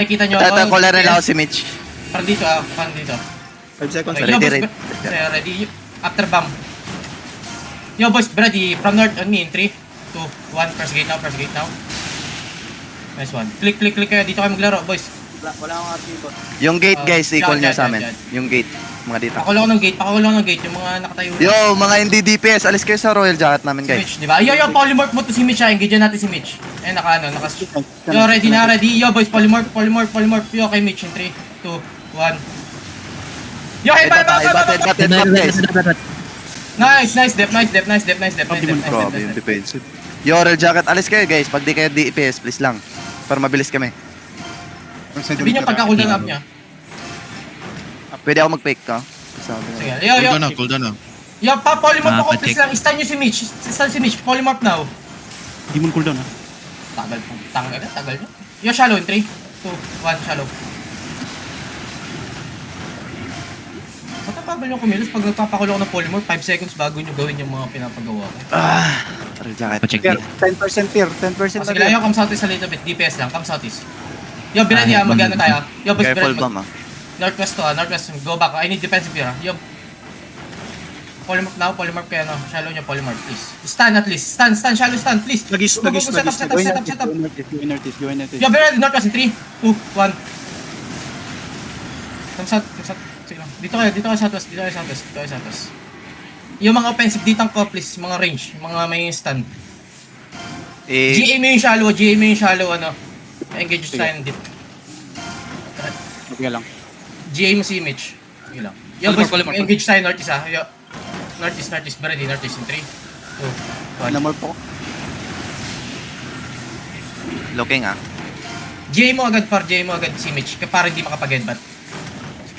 Nakikita nyo Ito, ako. caller na ako si Mitch. Parang dito parang dito. 5 seconds. Okay, Ready, yo, boys, ready. ready. After bomb. Yo, boys, ready. From north on me in 3, 2, 1. Press gate now. Nice one. Click kayo. Dito kayo maglaro, boys. Wala akong RP ko. Yung gate guys, equal Yan, nyo sa yan, amin. yan. Yung gate, mga dito. Pakulo ko ng gate. Yung mga nakatayo. Yo, mga hindi DPS, alis kayo sa Royal Jacket namin Si guys. Mitch, di ba? Yo, polymorph mo to si Mitch, engage natin si Mitch. Naka. Yo, ready. Yo, boys, polymorph. Yo, kay Mitch in 3, 2, 1. Yo, hey, bye. Batted guys. Nice, dep. Grabe yung defensive. Yo, Royal Jacket, alis kayo guys. Pag di kayo DPS, please lang. Para mabilis kami. Sabi niyo pagka-cooldown up niya. Pwede ako mag-fake ka? Sabi Sige, na. yo. Cooldown na. Yo, polymorph ako, Pa-check. please lang. Stun niyo si Mitch. Polymorph now. Di mo cooldown ha. Tagal nyo. Yo, shallow in 3, 2, 1, shallow. Matapagal nyo kumilos pag nagpapakulo ako ng polymorph, 5 seconds bago nyo gawin yung mga pinapagawa ko. Royal Jacket. Pa-check Tier, dito. 10% tier, 10% Sige lang, yo, come southeast a little bit. DPS lang, come southeast. Yo, binadi mag-ano tayo. Yo, boys, Careful binadi. bomb Northwest to northwest. Go back. I need defensive here. Yo. Polymorph now, kaya no. Shallow nyo, polymorph, please. Stun at least. Stun, shallow stun, please. Nagis. Set up. Go in artist. Yo, be ready, northwest in 3, 2, 1. Come south. Sige lang. Dito kayo southwest. Yung mga offensive ditang ko, please. Mga range. Mga may stun. GA mo yung shallow, ano. Engage tayo ng dip. Sige lang. GA mo si Mitch. Sige lang. Yo, boys, engage tayo northeast ha. Yo. Northeast. Be ready, northeast in 3, 2, 1. Namor po. Looking GA mo agad si Mitch. Para hindi makapag-headbutt.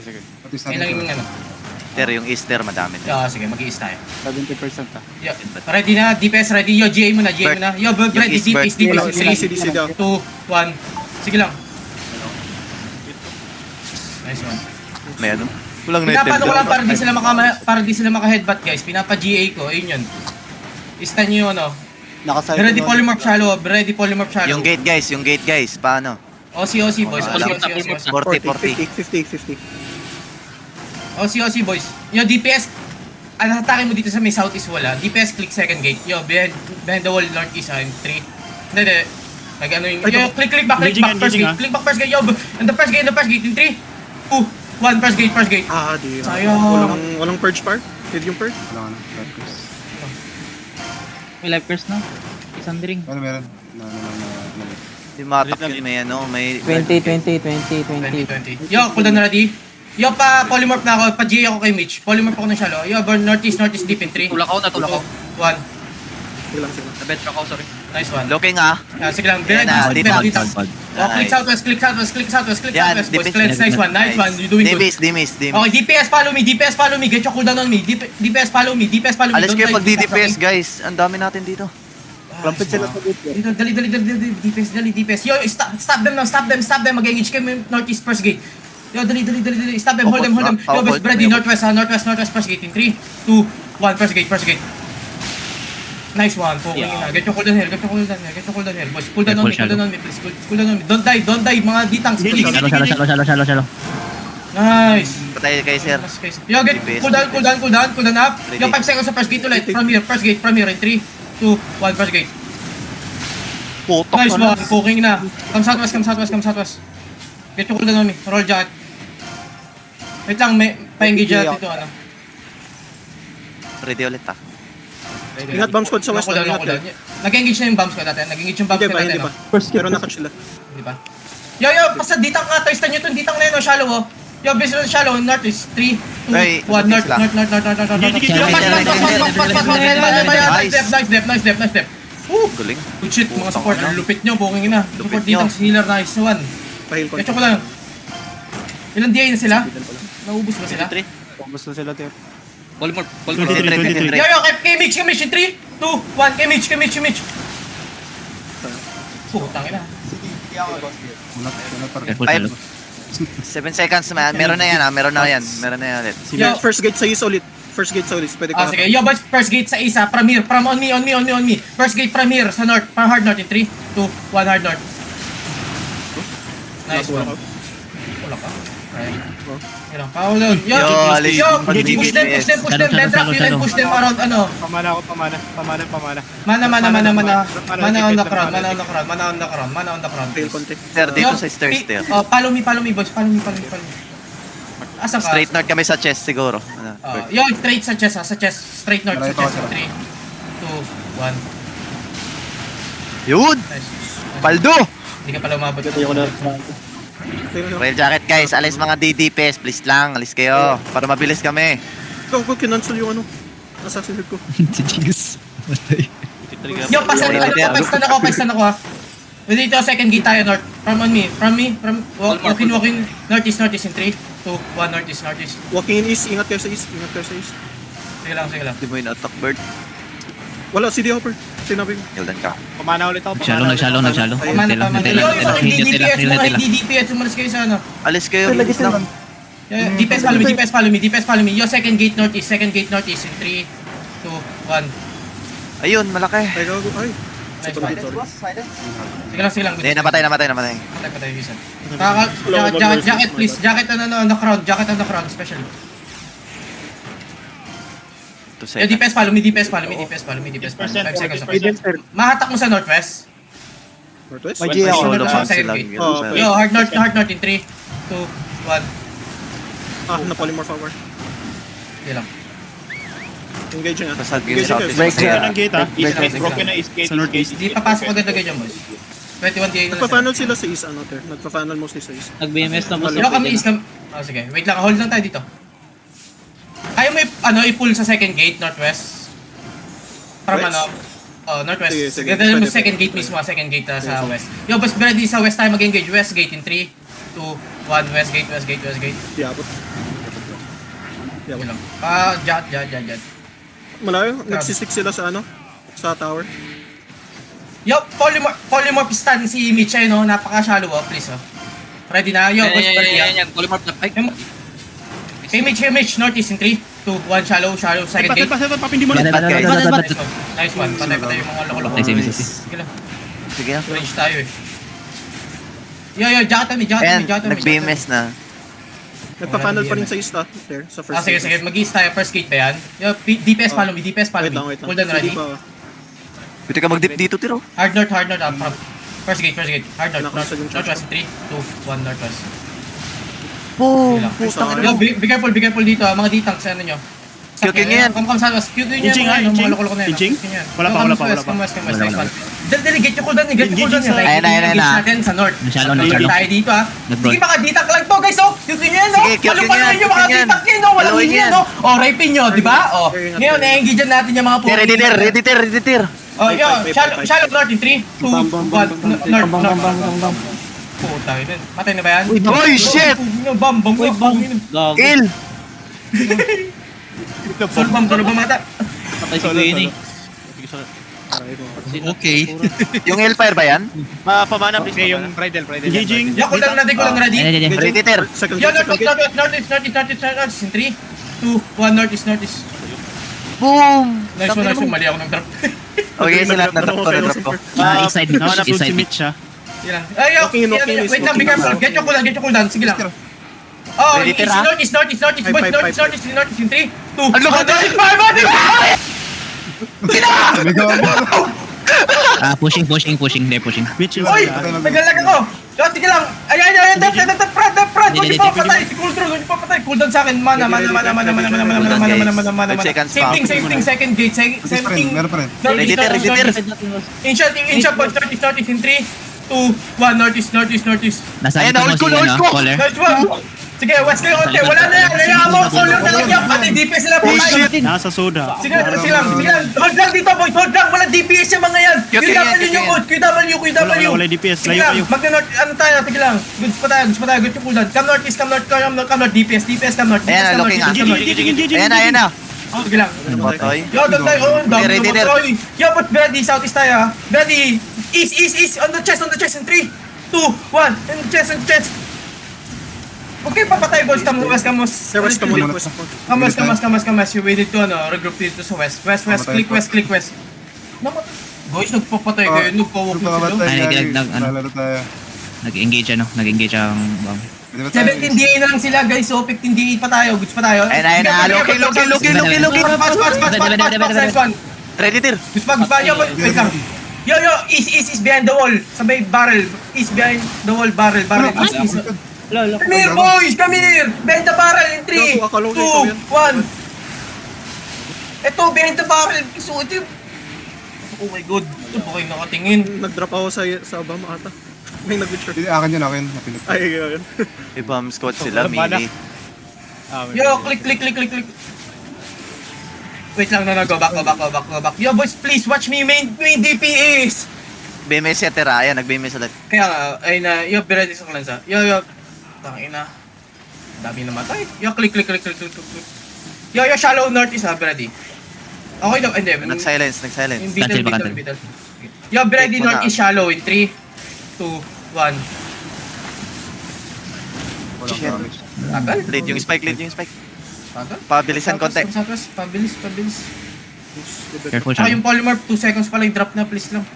Sige. Ayun lang yung ano. Ter, yung Easter madami. Sige, mag-i-ease tayo. 70% ha. Yo, ready na, DPS ready. Yo, GA mo na. Yo, ready, DPS, DC daw. 2, 1. Sige lang. Nice one. May ano? Walang Pinapano ko lang para di sila maka-headbutt guys. Pinapa-GA ko, ayun yun. Stun nyo ano. Nakaside. Ready polymorph shallow. Yung gate guys, paano? OC boys. Wala. OC. 40. 50. OC boys. Yo, DPS. Ang hatake mo dito sa may southeast wala. DPS click second gate. Yo, behind the wall northeast in 3. Hindi. Nag-ano yung... Yo, click back first gate. Click back first gate. Yo, and the first gate in 3, 2, 1. First gate. Di. Sayang. Walang purge par? Did yung purge? Wala na. May life curse na. Isang drink. Meron. Di matak yun, may 20. Yo, cooldown na ready. Yo, polymorph na ako. Pa-GA ako kay Mitch. Polymorph ako ng shallow. Yo, burn northeast deep in 3. Tulak ako. 1. Sige lang. Nabet ako, sorry. Nice one. looking Sige lang. Yan na, dito. Click southwest. Yan, Boys. Nice one. You doing good. Dimis. Okay, DPS follow me. Get your cooldown on me. DPS follow me. Alis Don't kayo die. pag DPS guys. Ang dami natin dito. Rampage sila sa gate. Dito, dali. DPS. Yo, stop them. Mag-engage kayo northeast first gate. Yo, dali. Stop them. Hold them. Yo, boys, ready. Northwest first gate in 3, 2, 1. First gate. Nice one. Poking na. Get your cooldown here. Boys, cooldown on me, please. Cooldown on me. Don't die. Mga ditangs, please. Shallow. Nice. Patay kayo sir. Yo, get cooldown up. Yo, 5 seconds sa first gate ulit. From here in 3, 2, 1. First gate. Putok Nice ka na. one. Poking na. Come southwest. Get your cooldown on me. Roll jacket. Wait lang, may pa-engage natin dito, ano. Ready ulit Ingat bomb squad sa west. Nag-engage na yung bomb squad natin. Hindi ba? Pero nakatch sila. Di ba? Yo, basta ditang nga, toystan nyo to. Ditang na yun, shallow, oh. Yo, base shallow, north is 3, 2, 1, north. Nice step. Galing. Good shit, mga support. Lupit nyo, buking ina. Support ditang healer, nice one. Pahil ko. Kecho ko lang. Ilang DI na sila? Naubos ba sila? Ubus na sila tier. Polymorph. 23. Yo, kay Mitch in 3, 2, 1, kay Mitch. Putang ina. Five. 7 seconds man. Meron na yan ulit. Yo, First gate sa is ulit. Pwede ka. sige. Yo, boys, first gate sa isa. From on me. First gate from here sa north. Hard north in 3, 2, 1, hard north. Nice Wala one. ko. Wala ka. Right. Oh. Yan lang. Power down. Yo, Yo, alis. yo, Pag push them, push them, push them. Shallow, Then drop shallow, nyo, then shallow. push them around, ano. Pamana ako, pamana. Pamana. Mana on the crowd, Mana. mana on the crowd. Fail please. konti. Sir, dito Yo, sa stairs there. Oh, follow me, boys. Follow me. Asan ka? Straight north kami sa chest siguro. Ano, Yo, straight sa chest, Straight north sa chest. 3, 2, 1. Yun! Nice. Paldo! Hindi ka pala umabot. Fail na. Rail jacket guys, alis mga DDPS, please lang, alis kayo. Para mabilis kami. Go, kinancel yung ano. Assassin head ko. Si Jigus. Matay. Yo, pasal Yo, ka. Pextan ako ha. Dito, second gate tayo, north. From me. Walking, northeast in 3, 2, 1, northeast. Walking in east, ingat kayo sa east. Sige lang. Hindi mo in-attack bird. Wala, CD hopper. Sinabi ko. Hildan ka. Pamana ulit ako. Nag-shallow. Tama na. Yo, yung mga DPS, DPS, umalis kayo sa ano. Alis kayo, bilis lang. DPS, follow me. Yo, second gate northeast in 3, 2, 1. Ayun, malaki. Ay, gago. Ay. Nice Sorry. Sige lang. Hindi, namatay. Patay, Vincent. Jacket, please. Jacket on the crowd, especially. To Yo, second. DPS, follow me. 5 seconds. Mahatak mo sa northwest. Northwest? May May ako. solo Northwest, bounce second sila. gate. Oh, Sir. okay. Yo, hard north in 3, 2, 1. Na-polymorph hour. Sige lang. Engage nga. Basta Engage sa kayo. office. Broken Kaya- ng gate ha. Break. Broken na is gate. Hindi papasok agad dyan, boys. 21 DA na Nagpa-funnel sila sa east, ano, ter. Nagpa-funnel mostly sa east. Nag-BMS na boss. Yo, kami is kami. Oh, sige. Wait lang, hold lang tayo dito. Kaya mo i-pull sa second gate, northwest. From West? northwest. Sige. Ganda mo Pwede, second pwede. gate mismo, second gate sa west. Yo, boss, ready sa west tayo mag-engage. West gate in 3, 2, 1. West gate. Diabot. Yun lang. Jat. Malayo. Nagsistik sila sa ano? Sa tower. Yo, polymorph stun si Mitch, no? Napaka-shallow, please, Ready na? Yo, boss, ready, Yan. Polymorph na. Ay, Hey Mitch, northeast in 3, 2, 1, shallow, second gate. Papindi mo na. Bad guys. Nice one. Patay yung mga loko-loko. Nice. Sige lang. Sige na. Range tayo eh. Yo, jacket me. Ayan, nag-BMS na. Nagpa-funnel pa rin sa east, Ter. Sa first Sige. Mag-east tayo. First gate ba yan? Yo, DPS follow me. Wait lang. Hold on, ready? CD pa. Pwede ka mag-dip dito, tiro. Hard north, up. First gate. Hard north. Nakasag yung charge. Northwest, 3, 2, 1, northwest. Boom! Sige lang. Putang Sorry. ina Yo, mo. be careful dito mga D-tanks, ano nyo. QQ nyo yan. Come sa us. QQ nyo Inching, yan, inching. mga loko-loko na yan. Inching? QQ nyo yan. Wala pa. Come west, nice one. Dali, get yung cooldown yan. Ayan na. Engage natin sa north. Shallow. Tayo dito Nag-broad. Sige, mga D-tank lang to guys, QQ nyo yan, Sige, QQ nyo yan, Palupaluin nyo mga QQ nyo yan. D-tank yan, Walang Paluin win yan, yan. rapin nyo, di ba? Ngayon, i-engage natin yung mga Ready tir. Yo, Five. shallow north in 3, 2, 1, north. Puta, yun. Patay na ba yan? Holy shit! Bam. Gago. Kill! Bam, sino ba mata? Patay si Queen eh. Okay. Yung hellfire ba yan? Pamana please. Okay, yung Bridal. Engaging. Yo, cooldown natin, ready? Ayan. Ready tir. Second Yo, gate. northeast in 3, 2, 1, northeast. Boom! Nice one, mali ako ng drop. Okay, sila na-drop ko. East side. Nahanap East si side. Mitch ha. Sige lang. Ay, yo, Walking in, wait lang, be careful. Get your cooldown, sige lang. Oh, Ready, tira? northeast, boys, northeast in 3, 2, Ano ka tayo? Pushing. They're pushing. Mitch is Oy! Nagalag ako! Yo, sige lang! Ayan, def, Brad! Huwag niyo pa patay! Si Cooldown, huwag niyo pa patay! Cooldown sa akin, mana. 5 seconds pa. Same thing, second gate, same thing. Ready tir. Inshot, northeast in 3, 2, 1, northeast. Nasa Ayan, likod mo hold si ko, hold ko. Caller. Nice one! Sige, west kayo konti, wala na yan! Kaya mo, caller na lang yan! Pati DPS sila po tayo! nasa soda. Sige lang! Hold lang dito, boys! Hold lang! Walang DPS yung mga yan! QW yung good! QW! Wala DPS. Sige Layo lang, kayo. magna-north, ano tayo, sige lang. Goods pa tayo, good yung cooldown. Come northeast, DPS, come north. Ayan, looking ah. Ayan na. Sige lang. Oy. Yo, doon tayo, Ready, ready. Yo, but ready, southeast tayo, ready. East, on the chest, in 3, 2, 1, in the chest. Okay, papatay, boys, come west. Sa west ka muna. Come west. We need to, regroup dito sa west. Click west. Naman. Boys, nagpapatay kayo, nagpawag mo sila. Ay, nagdag. Lalaro tayo. Nag-engage ang bomb. 17 DA na lang sila guys, so 15 DA pa tayo, goods pa tayo. Ayun na, Loki. Nice one. Ready, Tir. Goods pa, yo, wait lang. Yo, is behind the wall, sabay barrel, is behind the wall, barrel, is. Lolo. Come here boys, come here, behind the barrel in 3, 2, 1. Gago, akala ko ikaw yan. Ito, behind the barrel, so ito yung... Oh my god, ito ba kayo nakatingin? Nag-drop ako sa bomb ata. May nag-witcher. Hindi, akin, napinot. Ay, yun. Ibam squad sila, Sobrang mini. Yo, click. Wait lang, no, go back. Yo boys, please watch me main DPS! BMS ya, Tira. Ayan, nag-BMS ulit. Kaya nga, ay na, yo, ready sa kalansa. Yo, tangina. Dami namatay. Yo, click. Yo, shallow north is ready. Okay daw, hindi. Nag-silence. Yung Cancel ba, beetle. Yo, ready north is shallow in 3, 2, 1. Walang Shit. damage. Tagal. Lead yung spike. Tagal. Pabilisan konti. Pabilis. Careful Tsaka siya. yung polymer, 2 seconds pa lang drop na, please lang.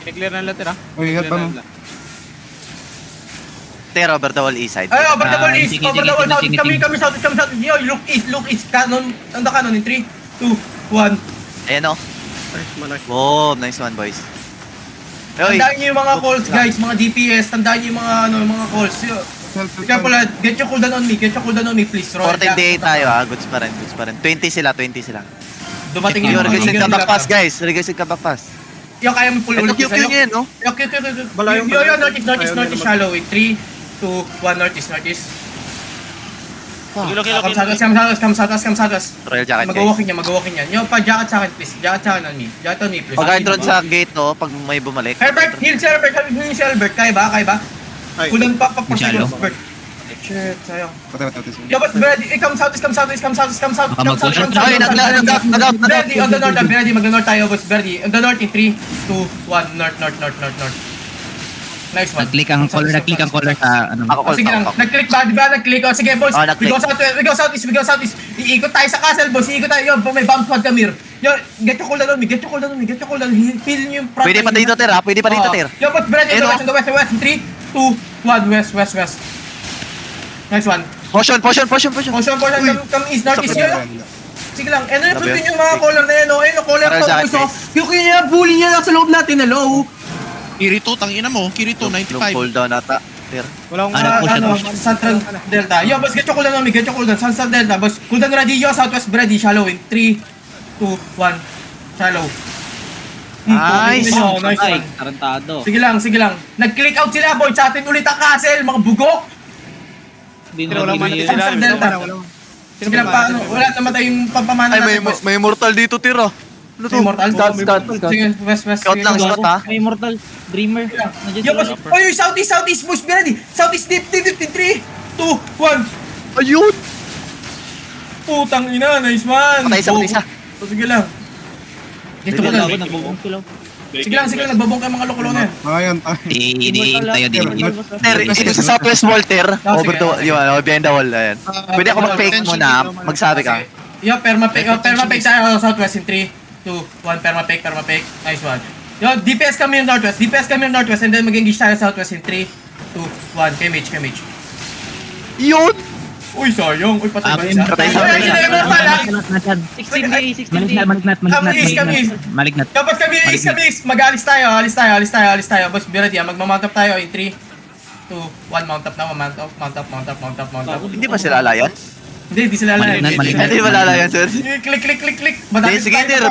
Clear na later ah. Uy, help mo. Tira over the wall east side. Ay, over the wall east, sige, over the wall south. sige. Kami south. Yo, look east. Canon, on the cannon in 3, 2, 1. Ayan o. Ay, malaki. Boom, nice one, boys. Oy, Tandaan nyo yung mga calls, guys, mga DPS. Tandaan nyo yung mga calls. Yo, careful, get your cooldown on me, please. 14 day tayo goods pa rin. 20 sila. Dumating Yo, yung regasin ka back pass, guys. Regasin ka back pass. Yo, kaya mo pull Ito ulit Q yan, no? Yo, Balayong- northeast, shallow in 3, 2, 1, northeast. Come south us. Royal jacket, guys. Mag-walking yan. Yo, pa-jacket sa akin, please. Jacket on me, please. Pag drone sa gate, no? Pag may bumalik. Herbert, heal si Herbert. Kaya ba? Ay, Kulang pa Shallow. Herbert. Shit, sayang. Patay. Yo, but ready, come south. Baka mag-push out. Oy, nag-out. Ready, on the north, ready, mag-north tayo, boss, ready. On the north in 3, 2, 1, north. Nice one. Nag-click ang color sa ano. Ako, Oh, sige lang, nag-click ba? Di ba? Nag-click. Oh, sige, boys. Oh, nag-click. We go southeast. Iikot tayo sa castle, boss. Iikot tayo. Yo, may bomb squad kami. Yo, get your cooldown on me. Heal nyo yung front. Pwede pa dito, Tira. Yo, but ready, Ayun, on the west. In 3, 2, 1, west. Nice one. Potion. Come east, northeast. Yo, sige lang. Ano yung Labi pwede yun. yung mga color na yan, no? Ayun, color Para to, sa akin, boys, oh. guys. Yung kanya, bully niya lang sa loob natin, hello. Kirito, tangina mo. Kirito, 95. Cooldown ata. Tira. Walang push. Central Delta. Yo, boss, get your cooldown on me. Central Delta, boss. Cooldown ready, yo. Southwest ready. Shallow in 3, 2, 1. Shallow. Nice. Nice one. Tarantado. Sige lang. Nag-click out sila, boy. Sa atin ulit ang castle, mga bugok. Walang mana Central sila. Delta. Sige lang, paano? Wala namatay yung pampamana Ay, natin, boss. may immortal dito, Tira. Ano to? Immortal. Sige, west. Scout lang, Sige, scout ha. May Immortal. Dreamer. Yo, boss. Oy, southeast, boys. Be ready. Southeast deep in 3, 2, 1. Ayun! Putang ina, nice man. Patay isa. So, sige lang. Dito ko lang. Sige lang, nagbabong kayo mga loko na yan. Ayan, tayo. Tayo din. Ter, ito sa Southwest Wall, Ter. Ah, Over sige, the, sige. yun, behind the wall, ayan. Pwede ako mag-fake muna, magsabi ka. Yo, perma-fake tayo southwest in 3, 2, 1, perma-fake. Nice one. Yo, DPS kami yung northwest, and then mag-engage tayo southwest in 3, 2, 1, KMH. Yun! Uy, sayang. Uy, patay ba isa? Patay isa. Ay, hindi, meron pala. 16 day. Malignat. Dapat kami east. Mag-alis tayo. Boss, be ready, magmamount up tayo in 3, 2, 1, mount up. Hindi ba sila alliance? Hindi sila lang. Malignat. Hindi wala alliance, sir. Click. Sige, Ter,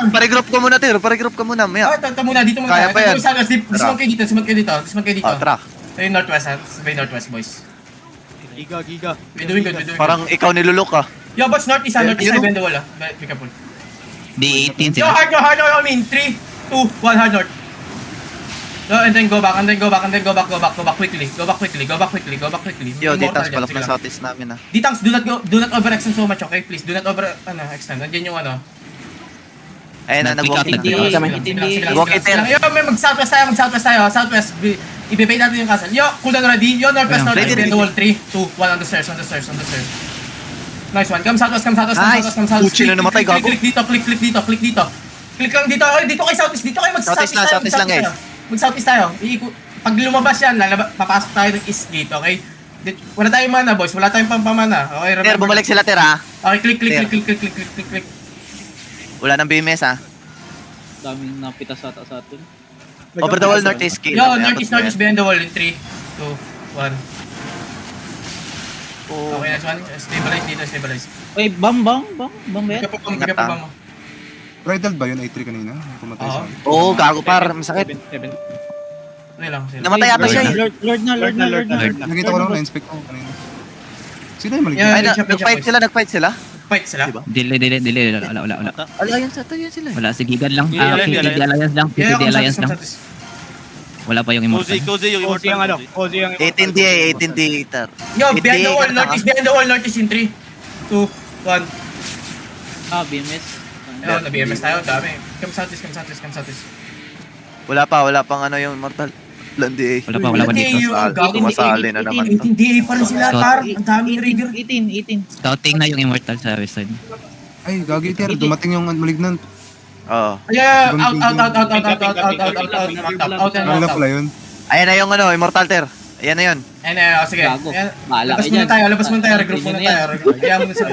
pare-group ka muna, maya. Ito muna, dito muna Kaya pa yan. Dismount kayo dito. Oh, tara. Ayun, northwest ha. Sabay northwest, boys. Giga. We're doing good. Parang ikaw nilulok ah. Yo, boss, northeast Yun, tayo bend the wall ha. Be careful. D18 Yo, sila. hard north, I mean, 3, 2, 1, hard north. Yo, and then go back quickly. Yo, Immortal D-Tanks yan, pala sige ng lang. Southeast namin ah. D-Tanks, do not overextend so much, okay? Please, do not extend. Nandiyan yung ano. Ayun na, nag-walking. Nag-pick out Walking Ter. Yo, may mag-southwest tayo. Southwest, ibibay natin yung castle. Yo, cooldown ready. Yo, northwest, Ready. bend the wall. 3, 2, 1, on the stairs. Nice one. Come southwest. Nice. Puchi na namatay, gago. Click dito. Click lang dito. Ay, dito kay southeast. Dito kayo Southeast lang, guys. Mag-southeast tayo. Pag lumabas yan, papasok tayo ng east gate, okay? Wala tayong mana, boys. Wala tayong pampamana. Okay, Ter, remember. bumalik sila, Ter, ha? Okay, click. Wala nang BMS, ha? Daming napita sa atin. Over the wall, northeast gate. Yo, northeast behind the wall in 3, 2, 1. Oh. Okay, next one. Stabilize dito, stabilize. Uy, bam ba yan? Bigyan pa mo. Bridal ba yun? A3 kanina? Pumatay Oo. sa Oo, gago par, masakit. Okay lang, sila. Namatay ata siya, eh. Lord na. Nakita ko lang na-inspect ko kanina. Sino yung maligyan? Yeah. Ay, Pinch up, nag-fight sila? Fight sila. Diba? Delay. Wala. Alliance ata yun sila. Wala, si Gigan lang. Yeah, PPD Alliance lang. Yeah, PPD Alliance lang. Consatis. Wala pa yung immortal. Cozy yung immortal. 18D, 18D, Ter. Yo, behind the wall, 18D, northeast in 3, 2, 1. BMS. Yo, na-BMS tayo, dami. Kamsatis. Wala pang ano yung immortal. Landi, Wala pa dito. Masali na naman. 18 DA pa rin sila, So, par. Ang daming trigger. 18. Scouting na yung immortal sa west side. Ay, gagi, Ter. Dumating yung malignant. Oo. Yeah, out. Ano na pala yun? Ayan na yung ano, immortal, Ter. Ayan na yun. Sige. Gago. Bahala Labas kayo muna dyan. tayo, regroup muna tayo. Kaya mo na sila.